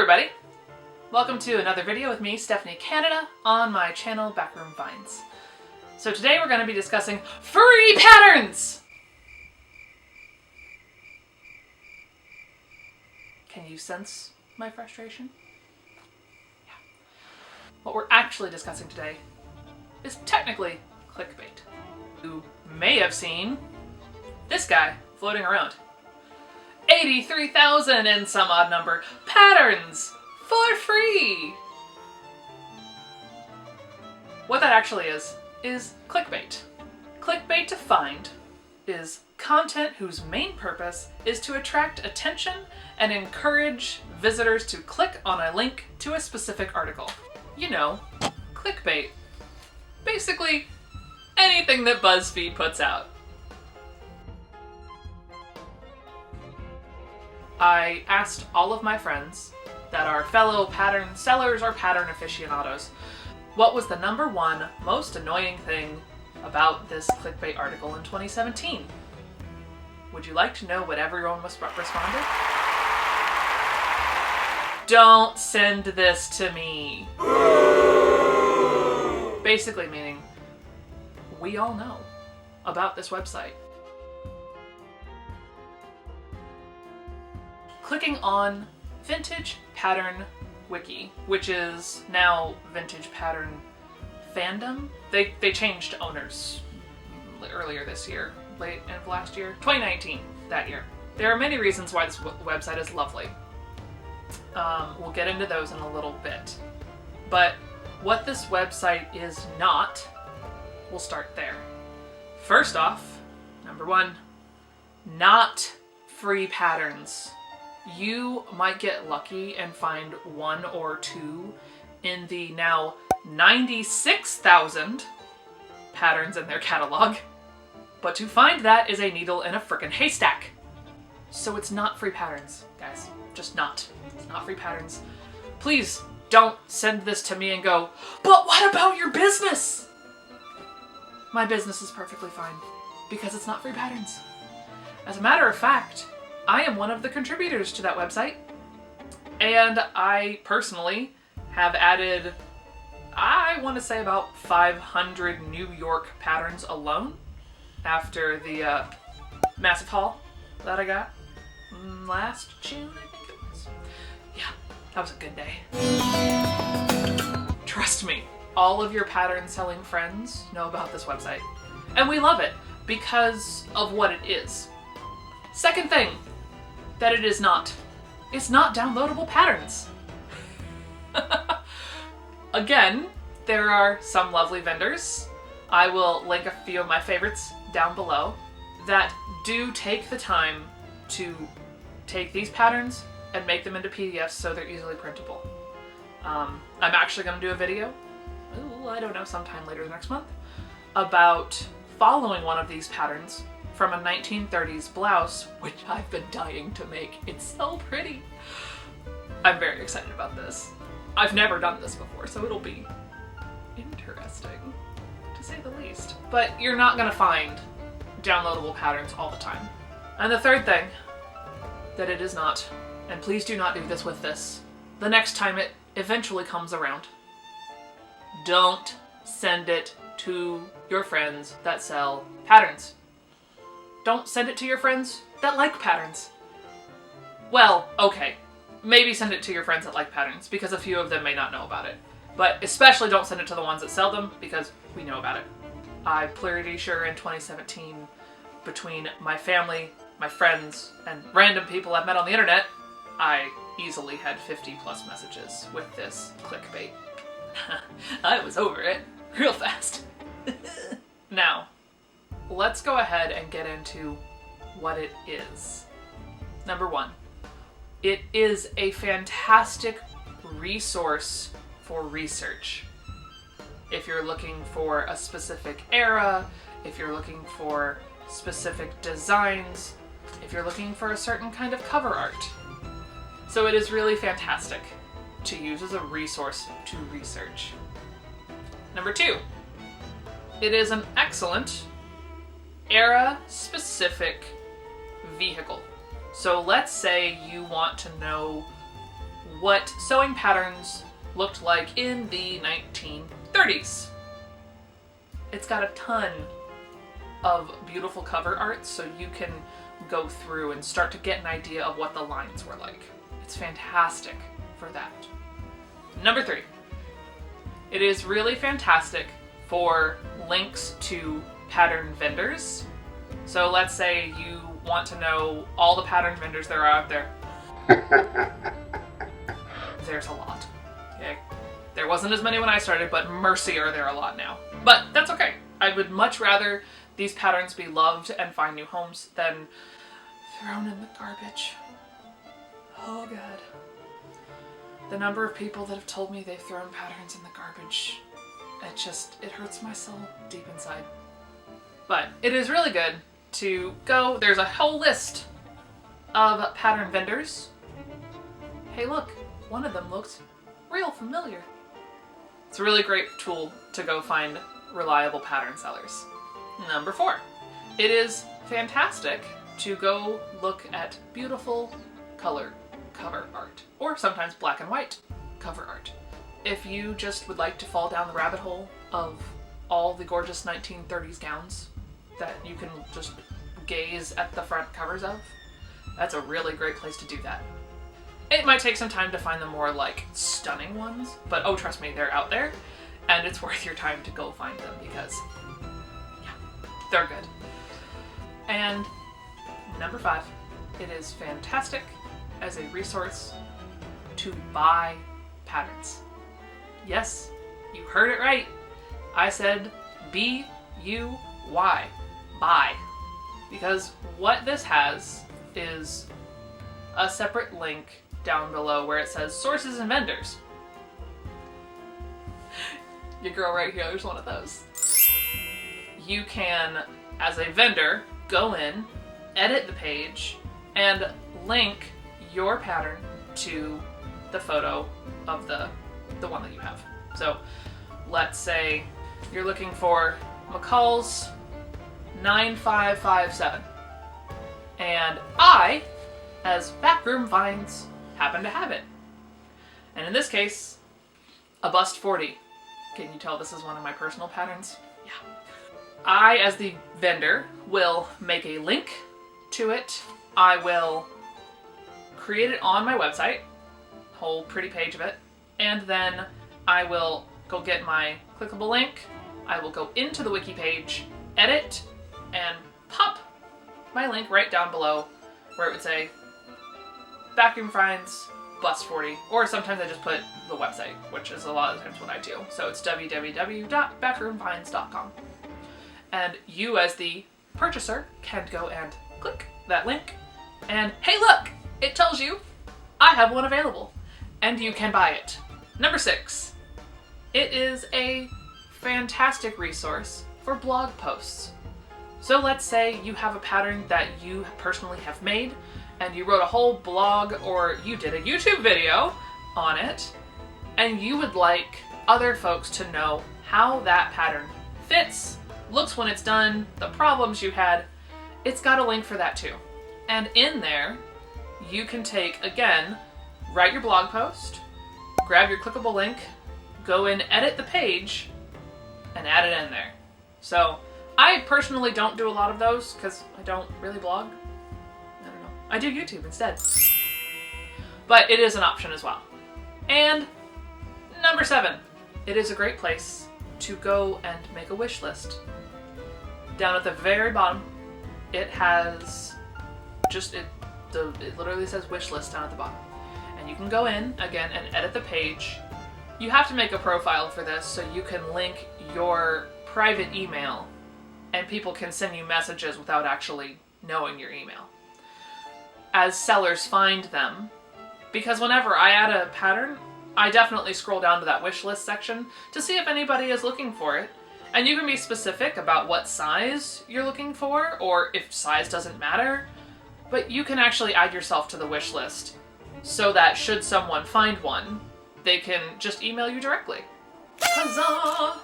everybody! Welcome to another video with me, Stephanie Canada, on my channel Backroom Finds. So today we're going to be discussing free patterns! Can you sense my frustration? Yeah. What we're actually discussing today is technically clickbait. You may have seen this guy floating around. 83,000 and some odd number patterns for free! What that actually is clickbait. Clickbait defined is content whose main purpose is to attract attention and encourage visitors to click on a link to a specific article. You know, clickbait. Basically, anything that BuzzFeed puts out. I asked all of my friends that are fellow pattern sellers or pattern aficionados what was the number one most annoying thing about this clickbait article in 2017. Would you like to know what everyone responded? Don't send this to me. Basically meaning, we all know about this website. Clicking on Vintage Pattern Wiki, which is now Vintage Pattern Fandom. They changed owners earlier this year, late of last year, 2019, that year. There are many reasons why this website is lovely. We'll get into those in a little bit. But what this website is not, we'll start there. First off, number one, not free patterns. You might get lucky and find one or two in the now 96,000 patterns in their catalog. But to find that is a needle in a frickin' haystack. So it's not free patterns, guys. Just not. It's not free patterns. Please don't send this to me and go, but what about your business? My business is perfectly fine because it's not free patterns. As a matter of fact, I am one of the contributors to that website, and I personally have added, I want to say about 500 New York patterns alone after the massive haul that I got last June, I think it was. Yeah, that was a good day. Trust me, all of your pattern selling friends know about this website, and we love it because of what it is. Second thing that it is not. It's not downloadable patterns. Again, there are some lovely vendors. I will link a few of my favorites down below that do take the time to take these patterns and make them into PDFs so they're easily printable. I'm actually going to do a video, I don't know, sometime later next month, about following one of these patterns from a 1930s blouse, which I've been dying to make. It's so pretty. I'm very excited about this. I've never done this before, so it'll be interesting, to say the least. But you're not gonna find downloadable patterns all the time. And the third thing that it is not, and please do not do this with this, the next time it eventually comes around, don't send it to your friends that sell patterns. Don't send it to your friends that like patterns. Well, okay, maybe send it to your friends that like patterns because a few of them may not know about it. But especially don't send it to the ones that sell them because we know about it. I'm pretty sure in 2017, between my family, my friends, and random people I've met on the internet, I easily had 50 plus messages with this clickbait. I was over it real fast. Now, let's go ahead and get into what it is. Number one, it is a fantastic resource for research. If you're looking for a specific era, if you're looking for specific designs, if you're looking for a certain kind of cover art. So it is really fantastic to use as a resource to research. Number two, it is an excellent era-specific vehicle. So let's say you want to know what sewing patterns looked like in the 1930s. It's got a ton of beautiful cover art, so you can go through and start to get an idea of what the lines were like. It's fantastic for that. Number 3. It is really fantastic for links to pattern vendors. So let's say you want to know all the pattern vendors there are out there. There's a lot. Okay? There wasn't as many when I started, but mercy are there a lot now. But that's okay. I would much rather these patterns be loved and find new homes than thrown in the garbage. Oh god. The number of people that have told me they've thrown patterns in the garbage, it hurts my soul deep inside. But it is really good to go, there's a whole list of pattern vendors. Hey look, one of them looks real familiar. It's a really great tool to go find reliable pattern sellers. Number 4, it is fantastic to go look at beautiful color cover art, or sometimes black and white cover art. If you just would like to fall down the rabbit hole of all the gorgeous 1930s gowns that you can just gaze at the front covers of, that's a really great place to do that. It might take some time to find the more like stunning ones, but oh trust me, they're out there and it's worth your time to go find them because yeah, they're good. And number 5, it is fantastic as a resource to buy patterns. Yes, you heard it right. I said B-U-Y, buy. Because what this has is a separate link down below where it says sources and vendors. Your girl right here is one of those. You can, as a vendor, go in, edit the page, and link your pattern to the photo of the one that you have. So let's say you're looking for McCall's 9557. And I, as Backroom Finds, happen to have it. And in this case, a bust 40. Can you tell this is one of my personal patterns? Yeah. I, as the vendor, will make a link to it. I will create it on my website, whole pretty page of it, and then I will go get my clickable link, I will go into the wiki page, edit, and pop my link right down below where it would say Vacuum Finds Bust 40, or sometimes I just put the website, which is a lot of times what I do. So it's www.backroomfinds.com. And you as the purchaser can go and click that link and hey look, it tells you I have one available and you can buy it. Number 6, it is a fantastic resource for blog posts. So let's say you have a pattern that you personally have made and you wrote a whole blog or you did a YouTube video on it and you would like other folks to know how that pattern fits, looks when it's done, the problems you had. It's got a link for that too. And in there, you can take, again, write your blog post, grab your clickable link, go in, edit the page, and add it in there. So I personally don't do a lot of those because I don't really blog. I don't know. I do YouTube instead. But it is an option as well. And number 7, it is a great place to go and make a wish list. Down at the very bottom, it has just, it literally says wish list down at the bottom. And you can go in, again, and edit the page. You have to make a profile for this so you can link your private email and people can send you messages without actually knowing your email. As sellers find them, because whenever I add a pattern, I definitely scroll down to that wish list section to see if anybody is looking for it. And you can be specific about what size you're looking for, or if size doesn't matter, but you can actually add yourself to the wish list so that should someone find one, they can just email you directly. Huzzah!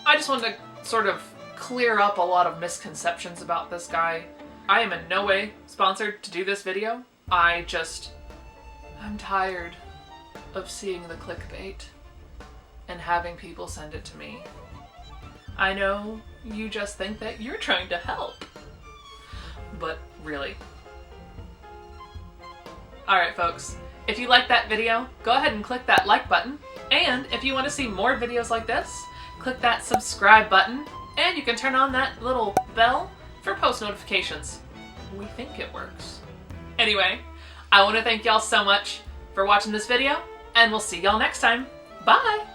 I just wanted to sort of clear up a lot of misconceptions about this guy. I am in no way sponsored to do this video. I'm tired of seeing the clickbait and having people send it to me. I know you just think that you're trying to help, but really. Alright folks, if you liked that video, go ahead and click that like button, and if you want to see more videos like this, click that subscribe button, and you can turn on that little bell for post notifications. We think it works. Anyway, I want to thank y'all so much for watching this video, and we'll see y'all next time. Bye!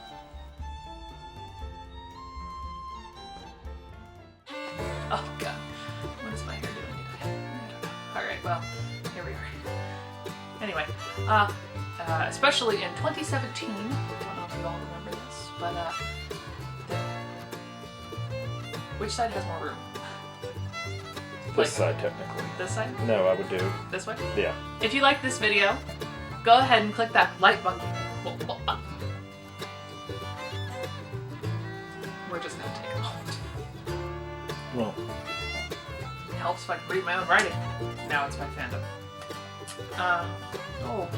Oh god, what is my hair doing? Alright, well, here we are. Anyway, especially in 2017, I don't know if you all remember this, but which side has more room? This side, technically. This side? No, I would do this way? Yeah. If you like this video, go ahead and click that like button. We're just gonna take a moment. Well, It helps if I can read my own writing. Now it's my fandom. Oh,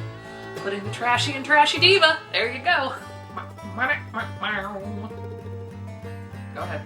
putting the Trashy in Trashy Diva. There you go. Go ahead.